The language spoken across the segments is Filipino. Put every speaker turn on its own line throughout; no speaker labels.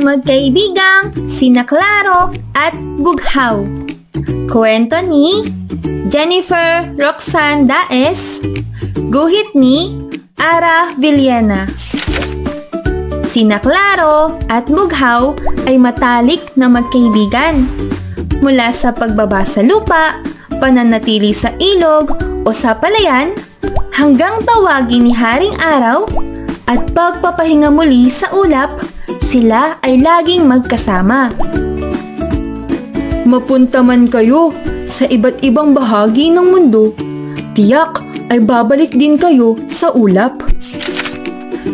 magkaibigang sina Claro at Bughaw. Kwento ni Jennifer Roxanne Daes, guhit ni Ara Villena. Sina Claro at Bughaw ay matalik na magkaibigan. Mula sa pagbaba sa lupa, pananatili sa ilog o sa palayan, hanggang tawagin ni Haring Araw at pagpapahinga muli sa ulap, sila ay laging magkasama. Mapunta man kayo sa iba't ibang bahagi ng mundo, tiyak ay babalik din kayo sa ulap.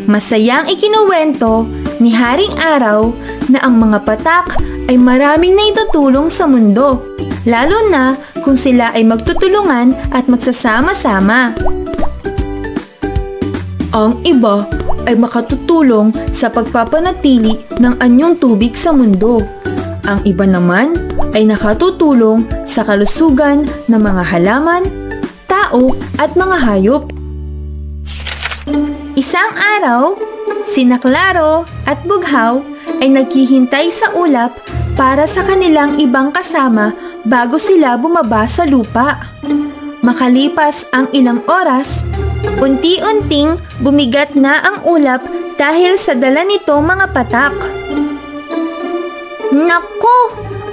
Masayang ikinuwento ni Haring Araw na ang mga patak ay maraming naitutulong sa mundo, lalo na kung sila ay magtutulungan at magsasama-sama. Ang iba ay makatutulong sa pagpapanatili ng anyong tubig sa mundo. Ang iba naman ay nakatutulong sa kalusugan ng mga halaman, tao at mga hayop. Isang araw, sina Claro at Bughaw ay naghihintay sa ulap para sa kanilang ibang kasama bago sila bumaba sa lupa. Makalipas ang ilang oras, unti-unting bumigat na ang ulap dahil sa dala nitong mga patak. Naku!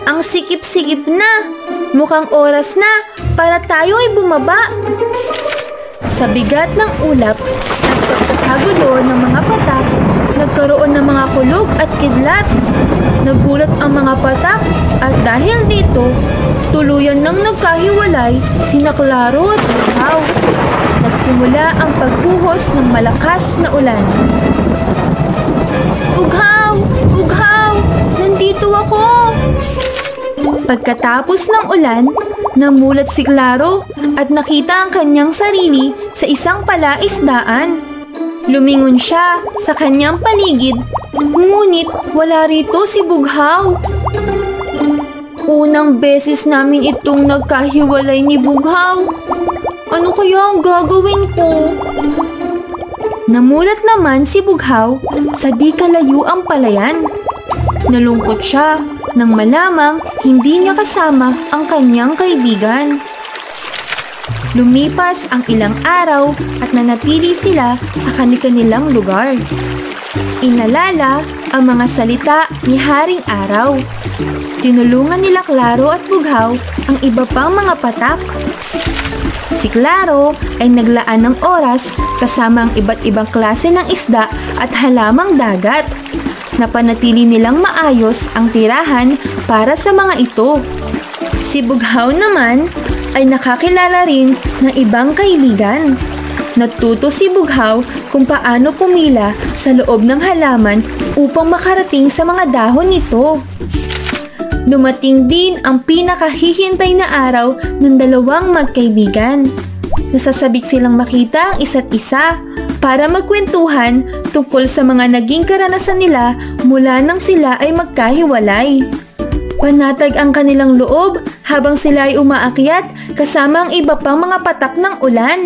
Ang sikip-sikip na! Mukhang oras na para tayo ay bumaba! Sa bigat ng ulap at pagkakagulo ng mga patak, nagkaroon ng mga kulog at kidlat. Nagulat ang mga patak at dahil dito, tuluyan nang nagkahiwalay sina Claro at Bughaw. Nagsimula ang pagbuhos ng malakas na ulan. Bughaw! Bughaw! Nandito ako! Pagkatapos ng ulan, namulat si Claro at nakita ang kanyang sarili sa isang palaisdaan. Lumingon siya sa kanyang paligid, ngunit wala rito si Bughaw. Unang beses namin itong nagkahiwalay ni Bughaw. Ano kaya ang gagawin ko? Namulat naman si Bughaw sa di kalayuang palayan. Nalungkot siya nang malamang hindi niya kasama ang kanyang kaibigan. Lumipas ang ilang araw at nanatili sila sa kani-kanilang lugar. Inalala ang mga salita ni Haring Araw. Tinulungan nila Claro at Bughaw ang iba pang mga patak. Si Claro ay naglaan ng oras kasama ang iba't ibang klase ng isda at halamang dagat. Napanatili nilang maayos ang tirahan para sa mga ito. Si Bughaw naman ay nakakilala rin ng ibang kaibigan. Natuto si Bughaw kung paano pumila sa loob ng halaman upang makarating sa mga dahon nito. Dumating din ang pinakahihintay na araw ng dalawang magkaibigan. Nasasabik silang makita ang isa't isa para magkwentuhan tungkol sa mga naging karanasan nila mula nang sila ay magkahiwalay. Panatag ang kanilang loob habang sila ay umaakyat kasama ang iba pang mga patak ng ulan.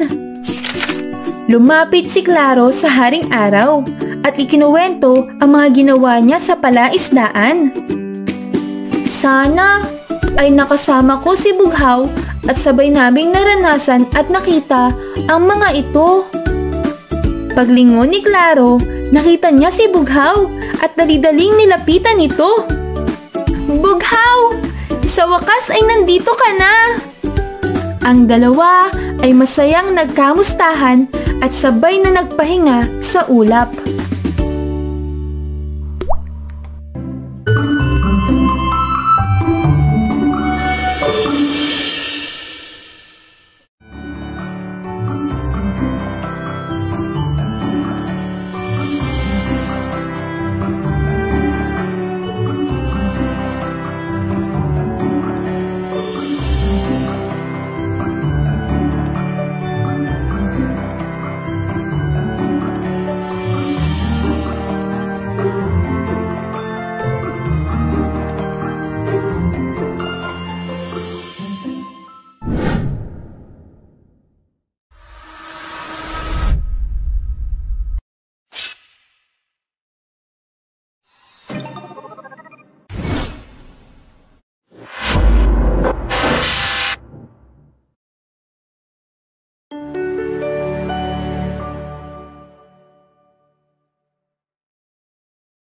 Lumapit si Claro sa Haring Araw at ikinuwento ang mga ginawa niya sa palaisdaan. Sana ay nakasama ko si Bughaw at sabay naming naranasan at nakita ang mga ito. Paglingon ni Claro, nakita niya si Bughaw at dali-daling nilapitan ito. Bughaw! Sa wakas ay nandito ka na! Ang dalawa ay masayang nagkamustahan at sabay na nagpahinga sa ulap.